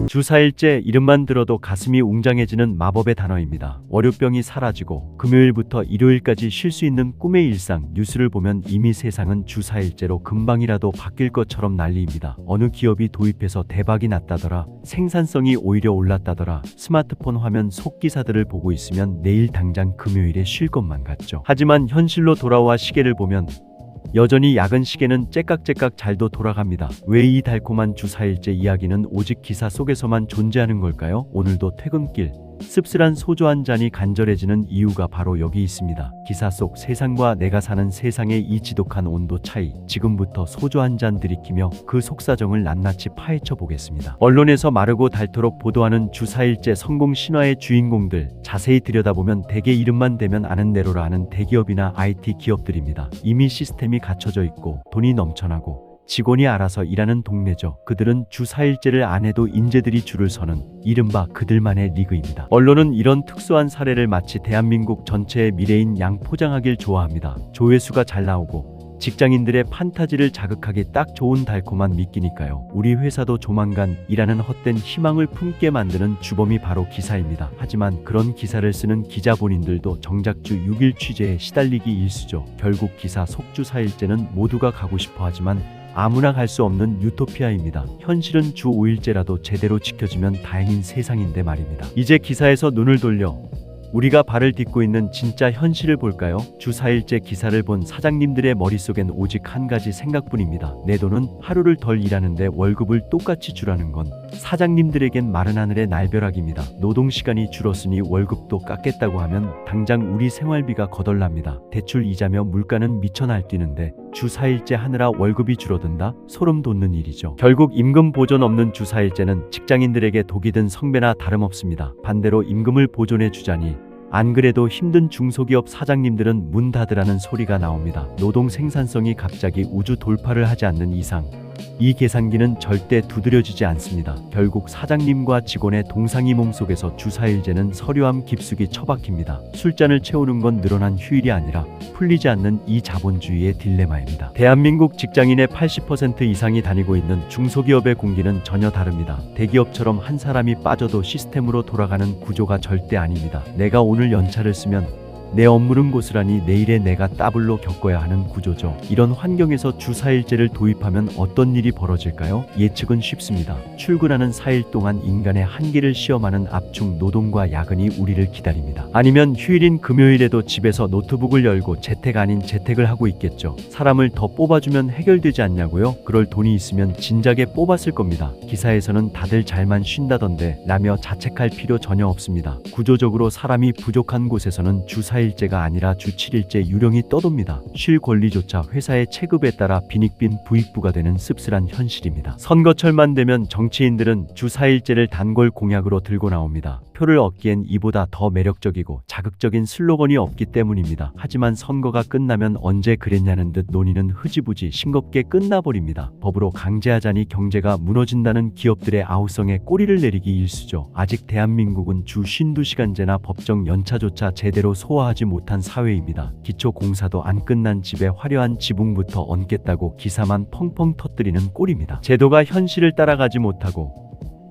주 4일째 이름만 들어도 가슴이 웅장해지는 마법의 단어입니다. 월요병이 사라지고 금요일부터 일요일까지 쉴 수 있는 꿈의 일상. 뉴스를 보면 이미 세상은 주 4일째로 금방이라도 바뀔 것처럼 난리입니다. 어느 기업이 도입해서 대박이 났다더라, 생산성이 오히려 올랐다더라. 스마트폰 화면 속 기사들을 보고 있으면 내일 당장 금요일에 쉴 것만 같죠. 하지만 현실로 돌아와 시계를 보면 여전히 야근 시계는 째깍째깍 잘도 돌아갑니다. 왜 이 달콤한 주 4일째 이야기는 오직 기사 속에서만 존재하는 걸까요? 오늘도 퇴근길 씁쓸한 소주 한 잔이 간절해지는 이유가 바로 여기 있습니다. 기사 속 세상과 내가 사는 세상의 이 지독한 온도 차이. 지금부터 소주 한 잔 들이키며 그 속사정을 낱낱이 파헤쳐 보겠습니다. 언론에서 마르고 닳도록 보도하는 주 4일째 성공 신화의 주인공들, 자세히 들여다보면 대개 이름만 대면 아는 대로라 하는 대기업이나 IT 기업들입니다. 이미 시스템이 갖춰져 있고 돈이 넘쳐나고 직원이 알아서 일하는 동네죠. 그들은 주 4일째를 안 해도 인재들이 줄을 서는 이른바 그들만의 리그입니다. 언론은 이런 특수한 사례를 마치 대한민국 전체의 미래인 양 포장하길 좋아합니다. 조회수가 잘 나오고 직장인들의 판타지를 자극하기 딱 좋은 달콤한 미끼니까요. 우리 회사도 조만간 이라는 헛된 희망을 품게 만드는 주범이 바로 기사입니다. 하지만 그런 기사를 쓰는 기자 본인들도 정작 주 6일 취재에 시달리기 일쑤죠. 결국 기사 속 주 4일째는 모두가 가고 싶어 하지만 아무나 갈 수 없는 유토피아입니다. 현실은 주 5일째라도 제대로 지켜지면 다행인 세상인데 말입니다. 이제 기사에서 눈을 돌려 우리가 발을 딛고 있는 진짜 현실을 볼까요? 주 4일째 기사를 본 사장님들의 머릿속엔 오직 한 가지 생각뿐입니다. 내 돈은 하루를 덜 일하는데 월급을 똑같이 주라는 건 사장님들에겐 마른 하늘의 날벼락입니다. 노동시간이 줄었으니 월급도 깎겠다고 하면 당장 우리 생활비가 거덜납니다. 대출 이자며 물가는 미쳐 날뛰는데 주 4일째 하느라 월급이 줄어든다? 소름 돋는 일이죠. 결국 임금 보존 없는 주 4일째는 직장인들에게 독이 든 성배나 다름없습니다. 반대로 임금을 보존해 주자니 안 그래도 힘든 중소기업 사장님들은 문 닫으라는 소리가 나옵니다. 노동 생산성이 갑자기 우주 돌파를 하지 않는 이상 이 계산기는 절대 두드려지지 않습니다. 결국 사장님과 직원의 동상이 몸속에서 주 4일째는 서류함 깊숙이 처박힙니다. 술잔을 채우는 건 늘어난 휴일이 아니라 풀리지 않는 이 자본주의의 딜레마입니다. 대한민국 직장인의 80% 이상이 다니고 있는 중소기업의 공기는 전혀 다릅니다. 대기업처럼 한 사람이 빠져도 시스템으로 돌아가는 구조가 절대 아닙니다. 내가 오늘 연차를 쓰면 내 업무는 고스란히 내일에 내가 더블로 겪어야 하는 구조죠. 이런 환경에서 주 4일째를 도입하면 어떤 일이 벌어질까요? 예측은 쉽습니다. 출근하는 4일 동안 인간의 한계를 시험하는 압축 노동과 야근이 우리를 기다립니다. 아니면 휴일인 금요일에도 집에서 노트북을 열고 재택 아닌 재택을 하고 있겠죠. 사람을 더 뽑아주면 해결되지 않냐고요? 그럴 돈이 있으면 진작에 뽑았을 겁니다. 기사에서는 다들 잘만 쉰다던데 라며 자책할 필요 전혀 없습니다. 구조적으로 사람이 부족한 곳에서는 주 4일째가 아니라 주 7일째 유령이 떠돕니다. 쉴 권리조차 회사의 체급에 따라 빈익빈 부익부가 되는 씁쓸한 현실입니다. 선거철만 되면 정치인들은 주 4일째를 단골 공약으로 들고 나옵니다. 표를 얻기엔 이보다 더 매력적이고 자극적인 슬로건이 없기 때문입니다. 하지만 선거가 끝나면 언제 그랬냐는 듯 논의는 흐지부지 싱겁게 끝나버립니다. 법으로 강제하자니 경제가 무너진다는 기업들의 아우성에 꼬리를 내리기 일쑤죠. 아직 대한민국은 주 52시간제나 법정 연차조차 제대로 소화하지 못한 사회입니다. 기초공사도 안 끝난 집에 화려한 지붕부터 얹겠다고 기사만 펑펑 터뜨리는 꼴입니다. 제도가 현실을 따라가지 못하고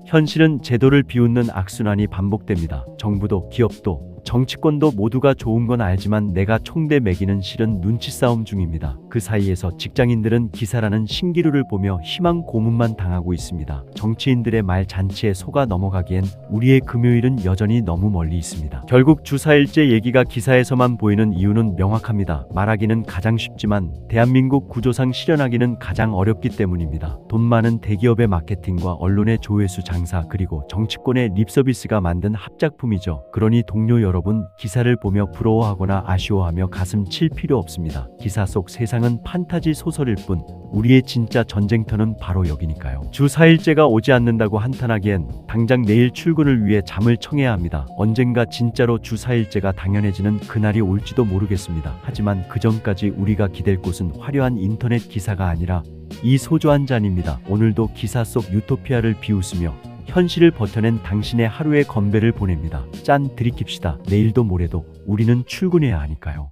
현실은 제도를 비웃는 악순환이 반복됩니다. 정부도 기업도 정치권도 모두가 좋은 건 알지만 내가 총대 매기는 실은 눈치 싸움 중입니다. 그 사이에서 직장인들은 기사라는 신기루를 보며 희망 고문만 당하고 있습니다. 정치인들의 말 잔치에 속아 넘어가기엔 우리의 금요일은 여전히 너무 멀리 있습니다. 결국 주 4일째 얘기가 기사에서만 보이는 이유는 명확합니다. 말하기는 가장 쉽지만 대한민국 구조상 실현하기는 가장 어렵기 때문입니다. 돈 많은 대기업의 마케팅과 언론의 조회수 장사 그리고 정치권의 립서비스가 만든 합작품이죠. 그러니 동료 여러분, 기사를 보며 부러워하거나 아쉬워하며 가슴 칠 필요 없습니다. 기사 속 세상은 판타지 소설일 뿐 우리의 진짜 전쟁터는 바로 여기니까요. 주 4일째가 오지 않는다고 한탄하기엔 당장 내일 출근을 위해 잠을 청해야 합니다. 언젠가 진짜로 주 4일째가 당연해지는 그날이 올지도 모르겠습니다. 하지만 그 전까지 우리가 기댈 곳은 화려한 인터넷 기사가 아니라 이 소주 한 잔입니다. 오늘도 기사 속 유토피아를 비웃으며 현실을 버텨낸 당신의 하루의 건배를 보냅니다. 짠 들이킵시다. 내일도 모레도 우리는 출근해야 하니까요.